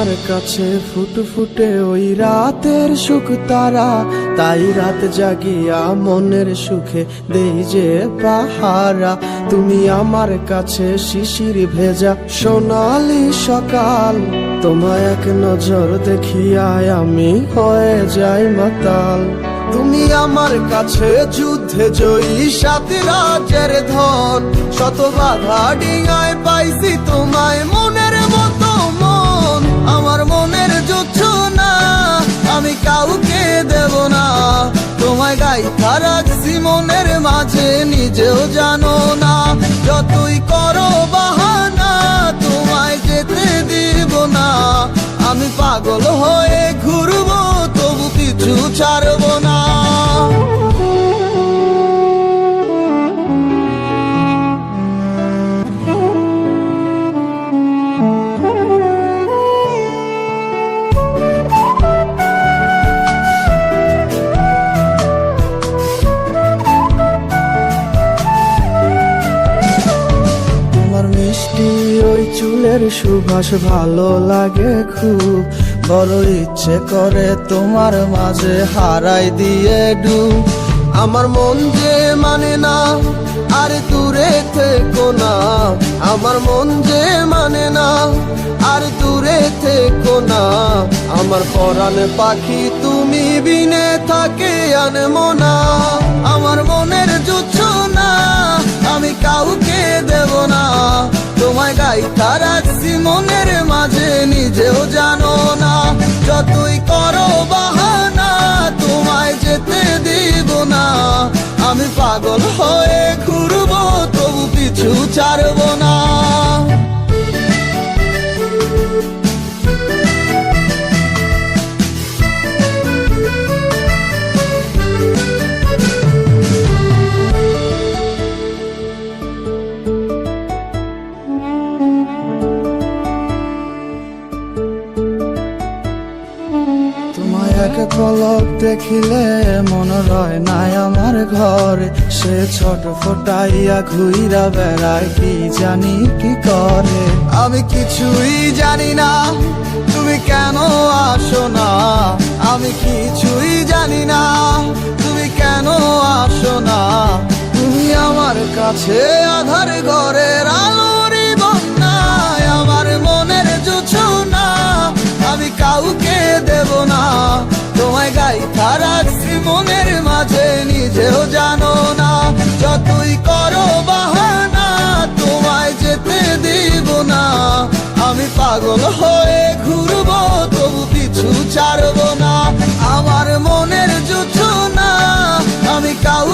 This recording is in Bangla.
আমার কাছে ফুটফুটে ওই রাতের সুখ তারা, তাই রাত জাগিয়া মনের সুখে দেই যে পাহারা। তুমি আমার কাছে শিশির ভেজা সোনালি সকাল, তোমায় এক নজর দেখিয়ায় আমি হয়ে যাই মাতাল। তুমি আমার কাছে যুদ্ধে জয়ী সাত রাজ্যের ধন, শত বাধা ডিঙায় পাইছি তোমায় মনের মতো মন। আমার মনের জোছনা আমি কাউকে দেব না, তোমায় গাইথা রাখছি মনের মাঝে নিজেও জানো না। যতই করো বাহানা তোমায় যেতে দিব না, আমি পাগল হয়ে ঘুরবো তবু কিছু ছাড়বো না। মিষ্টি ওই চুলের সুবাস ভালো লাগে খুব, বড় ইচ্ছে করে তোমার মাঝে হারাই দিয়ে ডুব। আমার মন যে মানে না আর দূরে থেকো না, আমার মন যে মানে না আর দূরে থেকো না। আমার পরাণ পাখি তুমি বিনে থাকে আনমো না, আমার মনের জোছনা আমি কাউকে দেব না। তোমায় গাইথা রাখছি মনের মাঝে নিজেও জানো না, যতই করো বাহানা তোমায় যেতে দিব না। আমি পাগল হয়ে ঘুরবো তবু পিছু ছাড়বো না। এক পলক দেখিলে মন রয় নাই আমার ঘরে, সে ছোট ফোটাইয়া ঘুইরা বেড়ায় কি জানি কি করে। আমি কিছুই জানি না তুমি কেন আসো না, আমি কিছুই জানি না তুমি কেন আসো না। তুমি আমার কাছে আধার ঘরের আলোরই বন্যায়, আমার মনের জোছনা আমি কাউকে দেব না। তোমায় গাইথা রাখছি মনের মাঝে নিজেও জানো না, যতই করো বাহানা তোমায় যেতে দিব না। আমি পাগল হয়ে